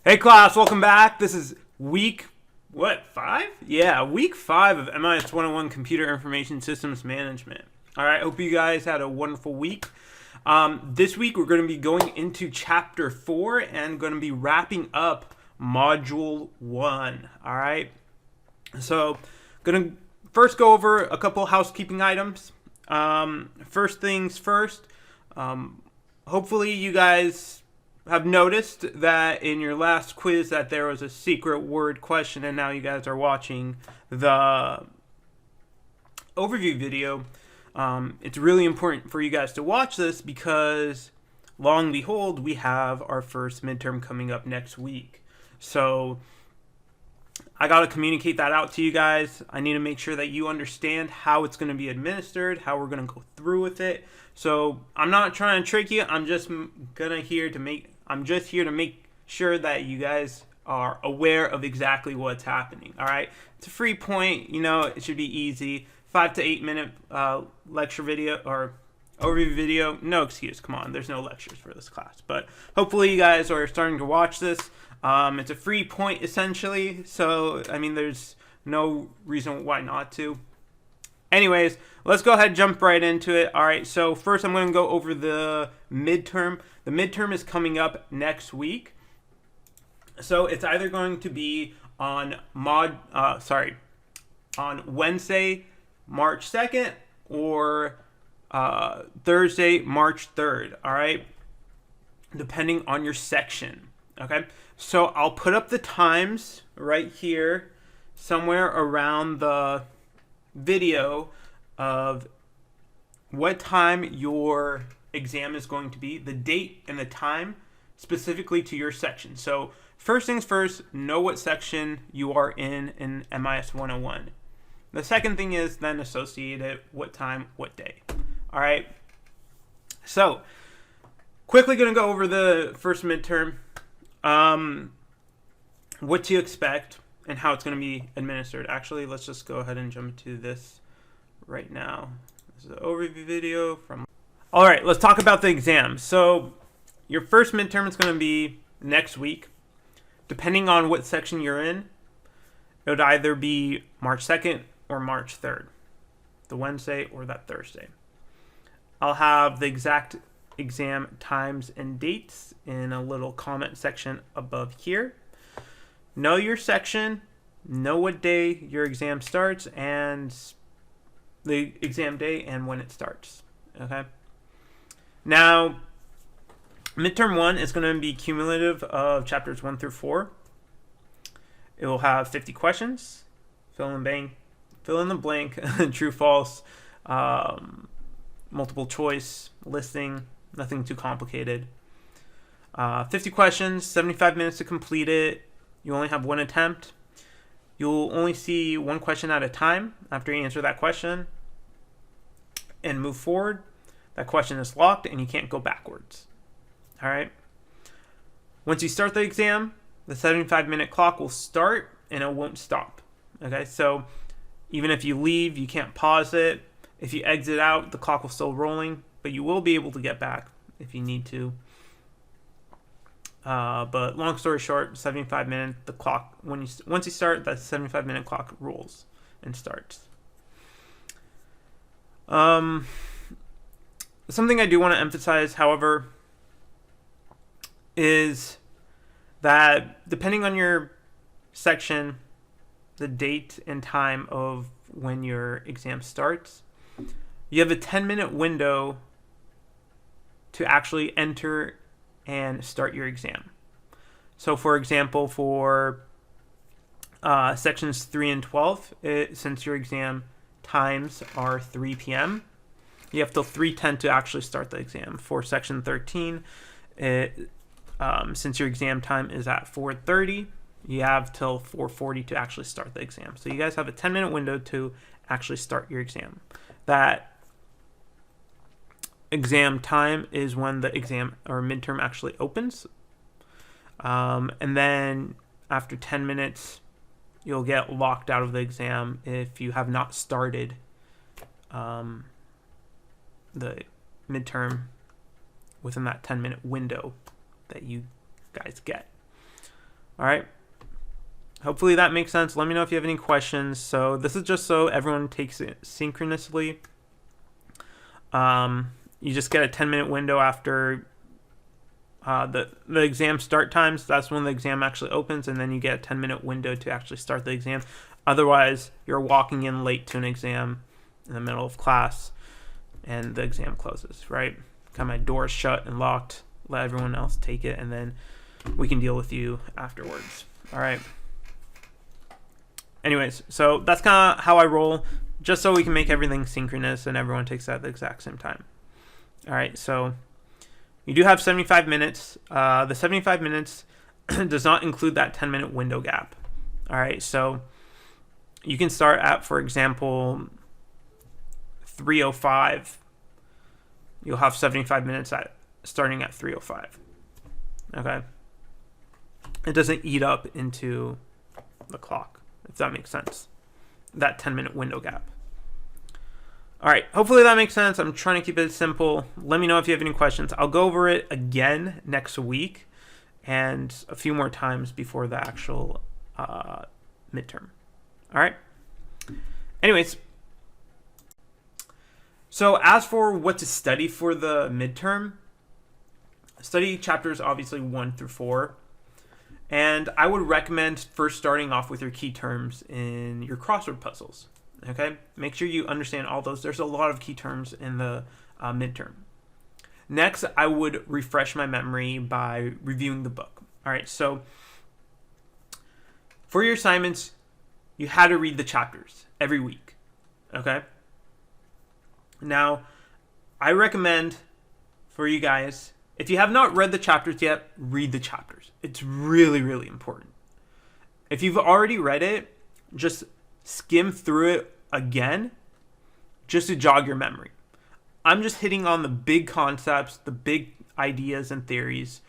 Hey class, welcome back. This is week, what, 5? Yeah, week 5 of MIS 101 Computer Information Systems Management. Alright, hope you guys had a wonderful week. This week we're going to be going into chapter 4 and going to be wrapping up module 1. Alright, so going to first go over a couple housekeeping items. First things first, hopefully you guys have noticed that in your last quiz that there was a secret word question, and now you guys are watching the overview video. It's really important for you guys to watch this because, lo and behold, we have our first midterm coming up next week. So I got to communicate that out to you guys. I need to make sure that you understand how it's going to be administered, how we're going to go through with it. So I'm not trying to trick you. I'm just here to make sure that you guys are aware of exactly what's happening. All right, it's a free point. You know, it should be easy. 5 to 8 minute lecture video or overview video. No excuse. Come on, there's no lectures for this class. But hopefully you guys are starting to watch this. It's a free point essentially. So I mean, there's no reason why not to. Anyways, let's go ahead and jump right into it. All right, so first I'm going to go over the midterm. The midterm is coming up next week. So it's either going to be on Wednesday, March 2nd or Thursday, March 3rd. All right, depending on your section. Okay, so I'll put up the times right here somewhere around the video of what time your exam is going to be, the date and the time specifically to your section. So first things first, know what section you are in MIS 101. The second thing is then associate it, what time, what day. All right, so quickly going to go over the first midterm, what to expect and how it's going to be administered. Actually, let's just go ahead and jump into this right now. This is an overview video from... All right, let's talk about the exam. So your first midterm is going to be next week. Depending on what section you're in, it would either be March 2nd or March 3rd, the Wednesday or that Thursday. I'll have the exact exam times and dates in a little comment section above here. Know your section, know what day your exam starts and the exam day and when it starts. Okay. Now, midterm 1 is going to be cumulative of chapters 1 through 4. It will have 50 questions, fill in the blank, true, false, multiple choice, listing, nothing too complicated. 50 questions, 75 minutes to complete it. You only have one attempt. You'll only see one question at a time. After you answer that question and move forward, that question is locked and you can't go backwards. All right. Once you start the exam, the 75-minute clock will start and it won't stop. Okay, so even if you leave, you can't pause it. If you exit out, the clock will still rolling, but you will be able to get back if you need to. But long story short, 75 minutes, the clock, once you start, that 75-minute clock rolls and starts. Something I do want to emphasize, however, is that depending on your section, the date and time of when your exam starts, you have a 10-minute window to actually enter and start your exam. So for example, for sections 3 and 12, since your exam times are 3 p.m., you have till 3:10 to actually start the exam. For section 13, since your exam time is at 4:30, you have till 4:40 to actually start the exam. So you guys have a 10-minute window to actually start your exam. That exam time is when the exam or midterm actually opens. And then after 10 minutes, you'll get locked out of the exam if you have not started the midterm within that 10-minute window that you guys get. All right. Hopefully that makes sense. Let me know if you have any questions. So this is just so everyone takes it synchronously. You just get a 10-minute window after the exam start times. That's when the exam actually opens, and then you get a 10-minute window to actually start the exam. Otherwise, you're walking in late to an exam in the middle of class, and the exam closes, right? Got my doors shut and locked, let everyone else take it, and then we can deal with you afterwards. All right. Anyways, so that's kind of how I roll, just so we can make everything synchronous and everyone takes that at the exact same time. All right, so you do have 75 minutes. The 75 minutes does not include that 10-minute window gap. All right, so you can start at, for example, 3:05. You'll have 75 minutes starting at 3:05. Okay. It doesn't eat up into the clock, if that makes sense. That 10-minute window gap. All right, hopefully that makes sense. I'm trying to keep it simple. Let me know if you have any questions. I'll go over it again next week and a few more times before the actual midterm. All right. Anyways, so as for what to study for the midterm, study chapters obviously 1 through 4. And I would recommend first starting off with your key terms in your crossword puzzles. Okay, make sure you understand all those. There's a lot of key terms in the midterm. Next, I would refresh my memory by reviewing the book. All right, so for your assignments, you had to read the chapters every week. Okay. Now, I recommend for you guys, if you have not read the chapters yet, read the chapters. It's really, really important. If you've already read it, just skim through it again just to jog your memory. I'm just hitting on the big concepts, the big ideas and theories.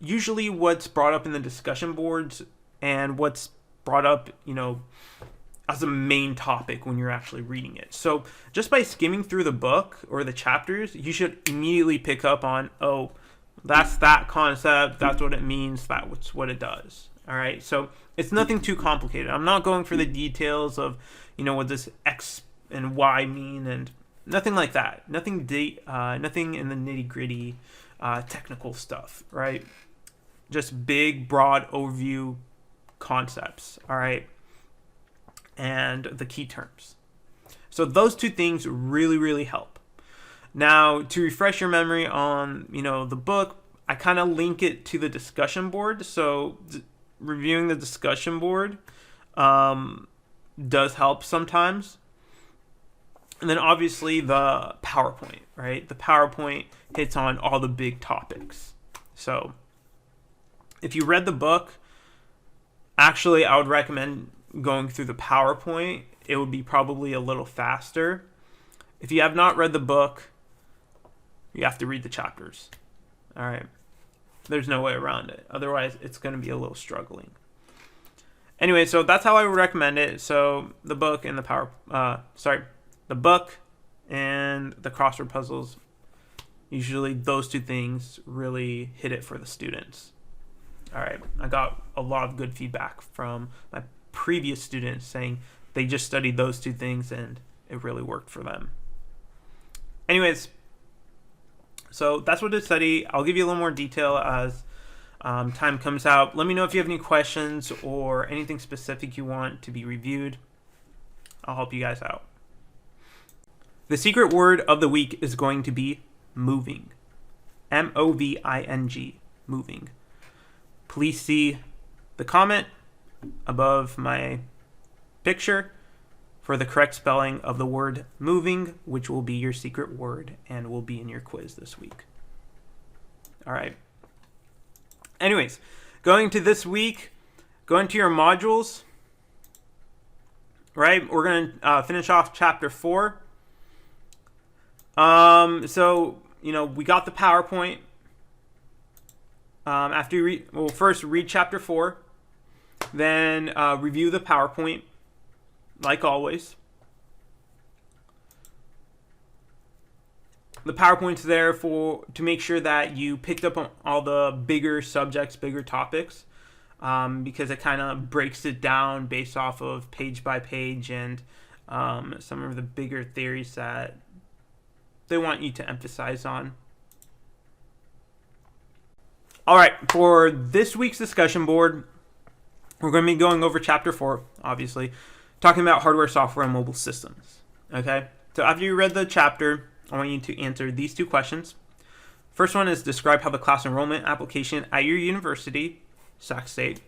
Usually what's brought up in the discussion boards and what's brought up, as a main topic when you're actually reading it. So just by skimming through the book or the chapters, you should immediately pick up on, oh, that's that concept, that's what it means, that's what it does. All right, so it's nothing too complicated. I'm not going for the details of, what does X and Y mean and nothing like that. Nothing in the nitty-gritty technical stuff, right? Just big, broad overview concepts, all right? And the key terms. So those two things really, really help. Now, to refresh your memory on, the book, I kind of link it to the discussion board. So reviewing the discussion board does help sometimes. And then obviously the PowerPoint, right? The PowerPoint hits on all the big topics. So if you read the book, actually I would recommend going through the PowerPoint. It would be probably a little faster. If you have not read the book, you have to read the chapters. All right. There's no way around it. Otherwise, it's going to be a little struggling. Anyway, so that's how I would recommend it. So the book and the book and the crossword puzzles, usually those two things really hit it for the students. All right. I got a lot of good feedback from my previous students saying they just studied those two things and it really worked for them. Anyways, so that's what to study. I'll give you a little more detail as time comes out. Let me know if you have any questions or anything specific you want to be reviewed. I'll help you guys out. The secret word of the week is going to be moving. M-O-V-I-N-G, moving. Please see the comment above my picture for the correct spelling of the word moving, which will be your secret word and will be in your quiz this week. All right. Anyways, going to this week, going to your modules, right? We're going to finish off chapter 4. So, we got the PowerPoint. After you first read chapter 4, then review the PowerPoint, like always. The PowerPoint's there to make sure that you picked up on all the bigger subjects, bigger topics. because it kind of breaks it down based off of page by page and some of the bigger theories that they want you to emphasize on. All right, for this week's discussion board, we're going to be going over Chapter 4, obviously, talking about hardware, software, and mobile systems. Okay? So after you read the chapter, I want you to answer these two questions. First one is describe how the class enrollment application at your university, Sac State,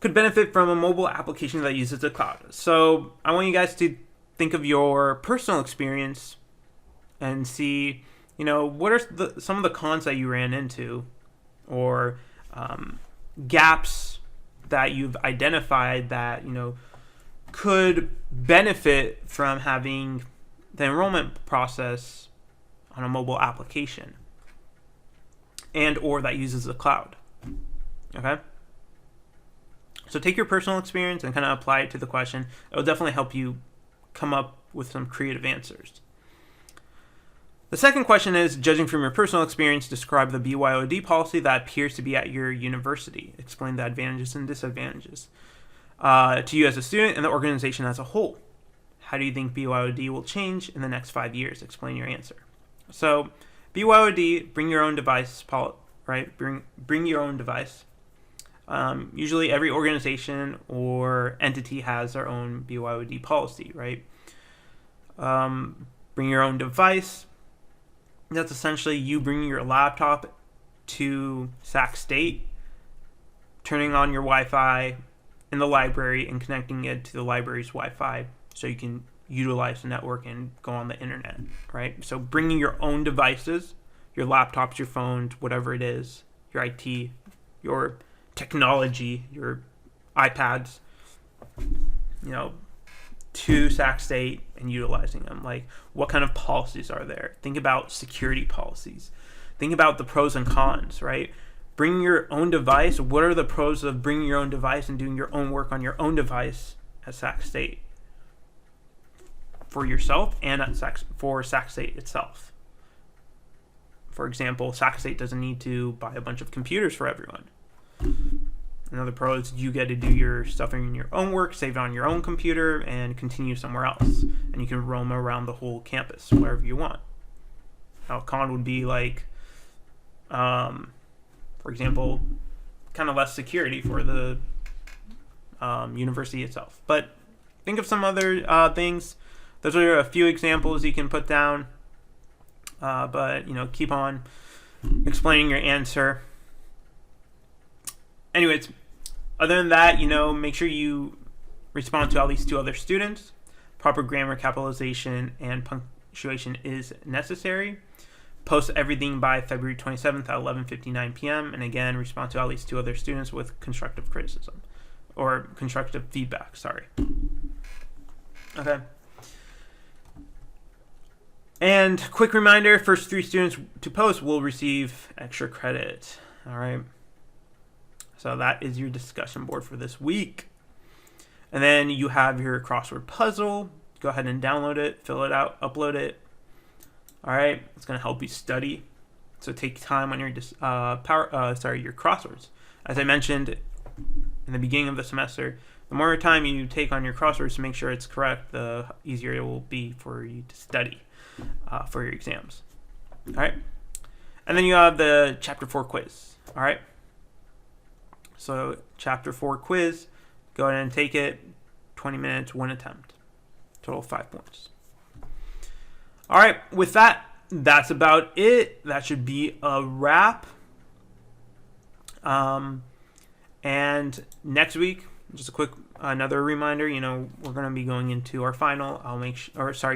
could benefit from a mobile application that uses the cloud. So I want you guys to think of your personal experience and see, what are some of the cons that you ran into, or gaps that you've identified that could benefit from having the enrollment process on a mobile application and or that uses the cloud. Okay, so take your personal experience and kind of apply it to the question. It'll definitely help you come up with some creative answers. The second question is, judging from your personal experience, describe the BYOD policy that appears to be at your university. Explain the advantages and disadvantages to you as a student and the organization as a whole. How do you think BYOD will change in the next 5 years? Explain your answer. So BYOD, bring your own device, right? Bring your own device. Usually every organization or entity has their own BYOD policy, right? Bring your own device. That's essentially you bringing your laptop to Sac State, turning on your Wi-Fi in the library and connecting it to the library's Wi-Fi so you can utilize the network and go on the internet, right? So bringing your own devices, your laptops, your phones, whatever it is, your IT, your technology, your iPads, to Sac State and utilizing them. Like, what kind of policies are there? Think about security policies. Think about the pros and cons, right? Bring your own device. What are the pros of bringing your own device and doing your own work on your own device at Sac State for yourself and for Sac State itself? For example, Sac State doesn't need to buy a bunch of computers for everyone. Another pro is you get to do your stuff in your own work, save it on your own computer, and continue somewhere else. And you can roam around the whole campus wherever you want. Now, a con would be like, for example, kind of less security for the university itself. But think of some other things. Those are a few examples you can put down. But keep on explaining your answer. Anyways, other than that, make sure you respond to at least 2 other students. Proper grammar, capitalization, and punctuation is necessary. Post everything by February 27th at 11:59 p.m. And again, respond to at least 2 other students with constructive criticism or constructive feedback. Sorry. Okay. And quick reminder, first 3 students to post will receive extra credit. All right. So that is your discussion board for this week. And then you have your crossword puzzle. Go ahead and download it, fill it out, upload it. All right, it's going to help you study. So take time on your your crosswords. As I mentioned in the beginning of the semester, the more time you take on your crosswords to make sure it's correct, the easier it will be for you to study for your exams. All right, and then you have the Chapter 4 quiz. All right. So Chapter 4 quiz, go ahead and take it, 20 minutes, 1 attempt, total 5 points. All right, with that, that's about it. That should be a wrap. And next week, just a quick another reminder, we're going to be going into our final,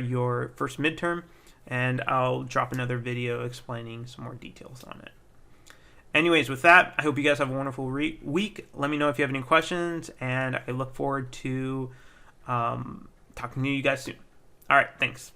your first midterm, and I'll drop another video explaining some more details on it. Anyways, with that, I hope you guys have a wonderful week. Let me know if you have any questions, and I look forward to talking to you guys soon. All right, thanks.